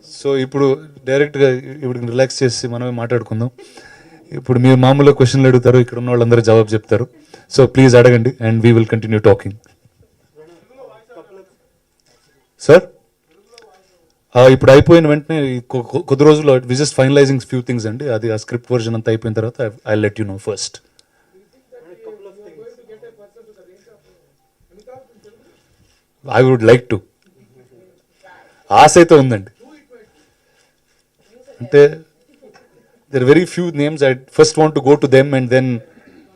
So ఇప్పుడు డైరెక్ట్గా ఇప్పుడు రిలాక్స్ చేసి మనమే మాట్లాడుకుందాం. ఇప్పుడు మీరు మామూలుగా క్వశ్చన్లు అడుగుతారు, ఇక్కడ ఉన్న వాళ్ళందరూ జవాబు చెప్తారు. సో ప్లీజ్ అడగండి and we will continue talking. Sir ఇప్పుడు అయిపోయిన వెంటనే కొద్ది రోజుల్లో we just finalising few things అండి. అది ఆ స్క్రిప్ట్ వర్జన్ అంతా అయిపోయిన తర్వాత I let you know first. I would like to, ఆశ అయితే ఉందండి. అంటే there are very few names. I first want to go to them and then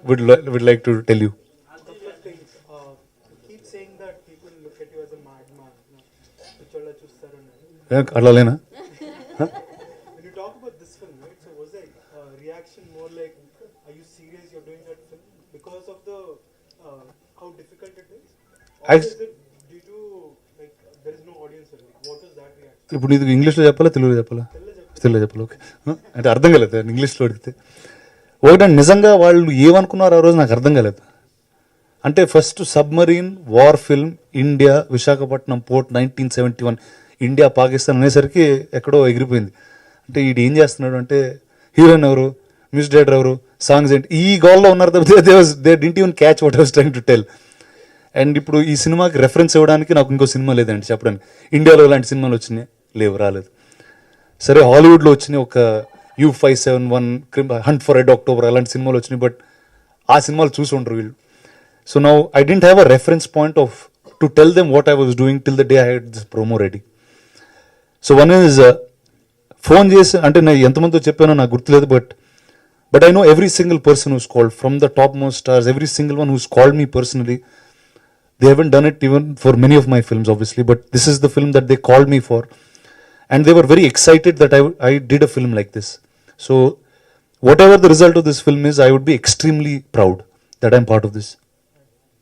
would like to tell you. Keep saying that people look at you as a madman. Pichola chustarunna. Allalena. When you talk about this film, right? So was the reaction more like, are you serious? You're doing that film because of the how difficult it is, or is it due to like there is no audience only? What was that reaction? ఇప్పుడు ఇది ఇంగ్లీష్లో చెప్పాలా తెలుగులో చెప్పాలా? తెలుగులో చెప్పాలి. Okay, అంటే అర్థం కాలేదు ఇంగ్లీష్లో అడిగితే. ఒకటండి, నిజంగా వాళ్ళు ఏమనుకున్నారు ఆ రోజు నాకు అర్థం కాలేదు. అంటే first submarine war film, India, Visakhapatnam port, 1971, India Pakistan అనేసరికి ఎక్కడో ఎగిరిపోయింది. అంటే వీడు ఏం చేస్తున్నాడు అంటే, హీరోయిన్ ఎవరు, మ్యూజిక్ డైరెక్టర్ ఎవరు, సాంగ్స్ ఏంటి, ఈ గోల్లో ఉన్నారు తప్పితే they didn't even catch what I was trying to tell. And ఇప్పుడు ఈ సినిమాకి రెఫరెన్స్ ఇవ్వడానికి నాకు ఇంకో సినిమా లేదండి చెప్పడానికి. ఇండియాలో ఇలాంటి సినిమాలు వచ్చినాయి లేవు, రాలేదు. సరే హాలీవుడ్లో వచ్చినాయి, ఒక U571, hunt for red October అలాంటి సినిమాలు వచ్చినాయి, బట్ ఆ సినిమాలు చూసి ఉండరు వీళ్ళు. So now I don't have a reference point of to tell them what I was doing till the day I had this promo ready. So one is phone చేసి, అంటే నేను ఎంతమందితో చెప్పానో నాకు గుర్తులేదు, but I know every single person who's called from the top most stars, every single one who's called me personally. They haven't done it even for many of my films obviously, but this is the film that they called me for. And they were very excited that I did a film like this. So whatever the result of this film is, I would be extremely proud that I'm part of this.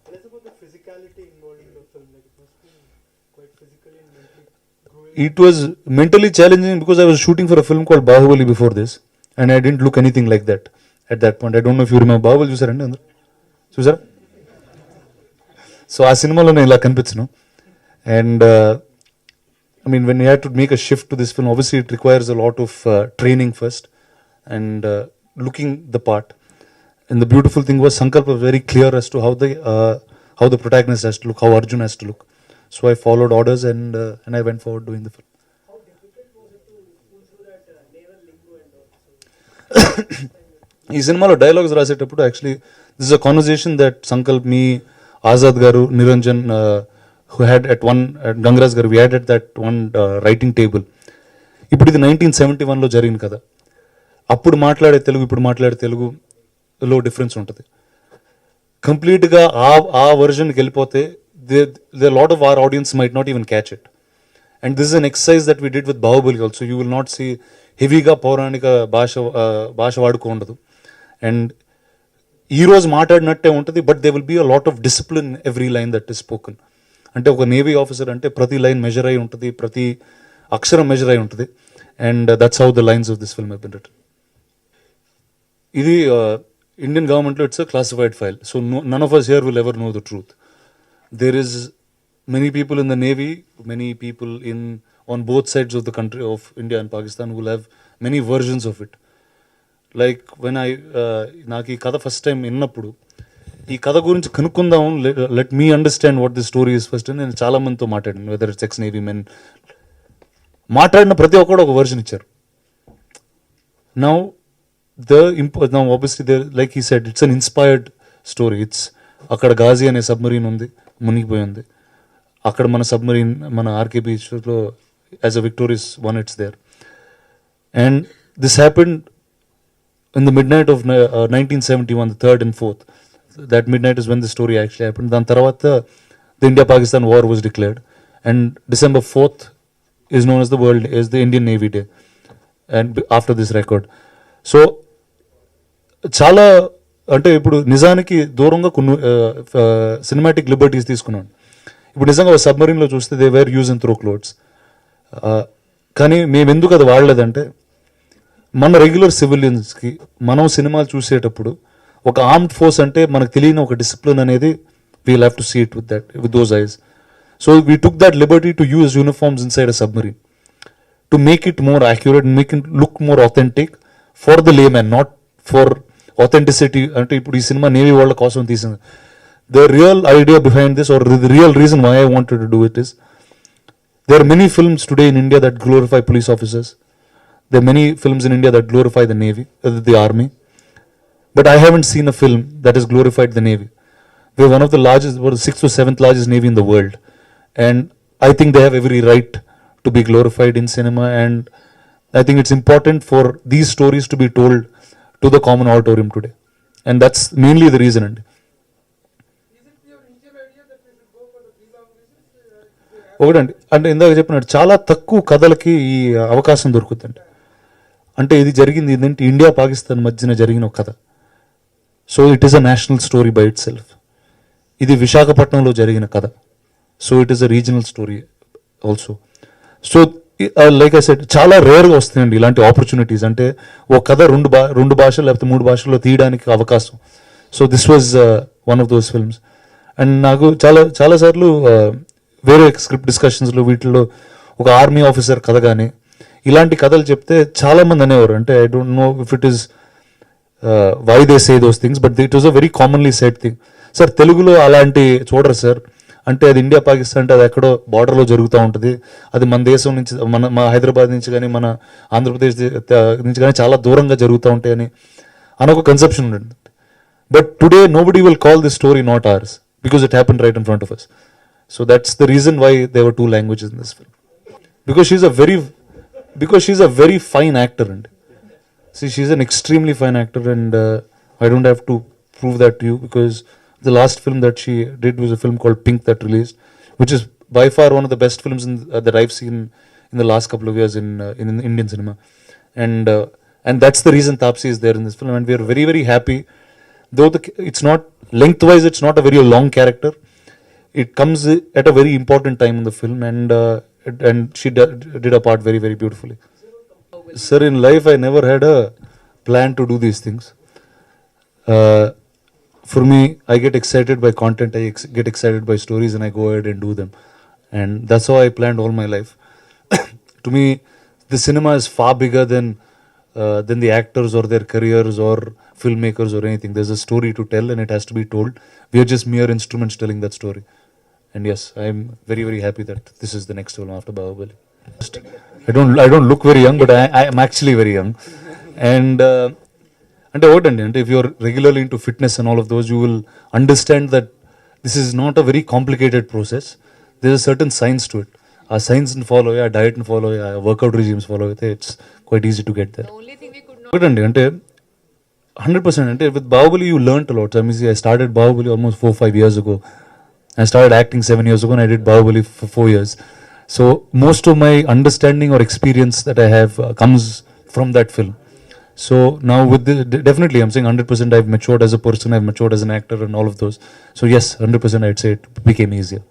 What about the physicality involved in the film? Like it must be quite physically and mentally grueling. It was mentally challenging because I was shooting for a film called Daggubati before this, and I didn't look anything like that at that point. I don't know if you remember Daggubati chusarandi andru. Chusara? So ఆ సినిమాలో నేను ఇలా కనిపించను. And I mean, when you have to make a shift to this film, obviously it requires a lot of training first and looking the part. And the beautiful thing was Sankalp was very clear as to how the protagonist has to look, how Arjun has to look. So I followed orders and I went forward doing the film. How difficult was it to pull through that naval lingo and all? ఈ సినిమాలో dialogues రాసేటప్పుడు actually this is a conversation that Sankalp, me, Azad garu, Niranjan, who had at Gangaraj garu, we had at that one writing table. ఇప్పుడు ఇది 1971లో జరిగింది కదా, అప్పుడు మాట్లాడే తెలుగు ఇప్పుడు మాట్లాడే తెలుగులో డిఫరెన్స్ ఉంటుంది. కంప్లీట్గా ఆ వర్జన్కి వెళ్ళిపోతే they lot of our audience might not even catch it. And this is an exercise that we did with Bahubali also. You will not see హెవీగా పౌరాణిక భాష వాడుకో ఉండదు. అండ్ ఈ రోజు మాట్లాడినట్టే ఉంటుంది, but there will be a lot of discipline every line that is spoken. అంటే ఒక నేవీ ఆఫీసర్ అంటే ప్రతి లైన్ మెజర్ అయి ఉంటుంది, ప్రతి అక్షరం మెజర్ అయి ఉంటుంది. And that's how the lines of this film have been written. ఇది ఇండియన్ గవర్నమెంట్లో it's a classified file, so none of us here will ever know the truth. There is many people in the navy, many people on both sides of the country of India and Pakistan who will have many versions of it. Like when నాకు ఈ కథ first time విన్నప్పుడు, ఈ కథ గురించి కనుక్కుందాం, let me understand what the story is first అని నేను చాలా మందితో మాట్లాడాను. Whether it's X navy men, మాట్లాడిన ప్రతి ఒక్కడు ఒక వర్షన్ ఇచ్చారు. Now obviously like he said, it's an inspired story. అక్కడ ఘాజీ అనే సబ్మరీన్ ఉంది, మునిగిపోయింది. అక్కడ మన సబ్మరీన్, మన ఆర్కే బీచ్లో as a victorious one it's there. And this happened in the midnight of 1971, the 3rd and 4th. That midnight is when the story actually happened. Then tarvata the India-Pakistan war was declared, and December 4th is known as the Indian Navy Day, and after this record. So చాలా అంటే ఇప్పుడు నిజానికి దూరంగా కొన్ని cinematic liberties తీసుకున్నాను. ఇప్పుడు నిజంగా ఒక సబ్మరీన్లో చూస్తే they were use and throw clothes, కానీ మేము ఎందుకు అది వాడలేదంటే, మన రెగ్యులర్ సివిలియన్స్కి మనం సినిమాలు చూసేటప్పుడు ఒక ఆర్మ్డ్ ఫోర్స్ అంటే మనకు తెలియని ఒక డిసిప్లిన్ అనేది we'll have to see it with those eyes. So we took that liberty to use uniforms inside a submarine. to make it more accurate and make it look more authentic for the layman, not for authenticity. అంటే ఇప్పుడు ఈ cinema navy వాళ్ళ కోసం తీసింది. The real idea behind this, or the real reason why I wanted to do it, is there are many films today in India that glorify police officers. There are many films in India that glorify the Navy, the Army. But I haven't seen a film that has glorified the Navy. We're one of the largest, or the 6th or 7th largest Navy in the world. And I think they have every right to be glorified in cinema. And I think it's important for these stories to be told to the common auditorium today. And that's mainly the reason. Is it your initial idea that we should go for the 3 languages? ఒకటండి, అంటే ఇందాక చెప్పినట్టు చాలా తక్కువ కథలకి ఈ అవకాశం దొరుకుతుందండి. అంటే ఇది జరిగింది ఏంటంటే ఇండియా పాకిస్తాన్ మధ్యన జరిగిన ఒక కథ. So it is a national story by it self. ఇది విశాఖపట్నంలో జరిగిన కథ. So it is a regional story also. So like I said, చాలా రేర్గా వస్తాయండి ఇలాంటి ఆపర్చునిటీస్. అంటే ఒక కథ రెండు భాషలు లేకపోతే 3 భాషల్లో తీయడానికి అవకాశం. So this was one of those films. And నాకు చాలాసార్లు వేరే స్క్రిప్ట్ డిస్కషన్స్లో వీటిల్లో ఒక ఆర్మీ ఆఫీసర్ కథ కానీ ఇలాంటి కథలు చెప్తే చాలామంది అనేవారు, అంటే I don't know if it is why they say those things, but it was a very commonly said thing. Sir తెలుగులో అలాంటి చూడరు సార్, అంటే అది ఇండియా పాకిస్తాన్ అంటే అది ఎక్కడో బార్డర్లో జరుగుతూ ఉంటుంది, అది మన దేశం నుంచి మన హైదరాబాద్ నుంచి కానీ మన ఆంధ్రప్రదేశ్ నుంచి కానీ చాలా దూరంగా జరుగుతూ ఉంటాయని ఒక కన్సెప్షన్ ఉంటుంది. But today nobody will call this story not ours because it happened right in front of us. So that's the reason why there were 2 languages in this film. Because she's a very fine actor, and see, she's an extremely fine actor, and I don't have to prove that to you, because the last film that she did was a film called Pink that released, which is by far one of the best films that I've seen in the last couple of years in Indian cinema, and that's the reason Taapsee is there in this film, and we are very, very happy. Though it's not lengthwise, it's not a very long character. It comes at a very important time in the film, and she did a part very, very beautifully. Sir, in life I never had a plan to do these things. For me, I get excited by content, I get excited by stories, and I go ahead and do them. And that's how I planned all my life. To me, the cinema is far bigger than the actors or their careers or filmmakers or anything. There's a story to tell, and it has to be told. We are just mere instruments telling that story. And yes, I'm very, very happy that this is the next film after Bahubali. I don't look very young, but I am actually very young. And అంటే ఒకటండి, అంటే if you're regularly into fitness and all of those, you will understand that this is not a very complicated process. There's a certain science to it. ఆ సైన్స్ని follow అయ్యి, ఆ డయట్ని follow అయ్యి, ఆ workout regimes follow అయితే it's quite easy to get there. ఒకటండి, అంటే 100%. అంటే with Bahubali you learn a lot. I started Bahubali almost 4-5 years ago. I started acting 7 years ago, and I did Bahubali for 4 years. So most of my understanding or experience that I have comes from that film. So now with definitely I'm saying 100% I've matured as a person, I've matured as an actor and all of those. So yes, 100% I'd say it became easier.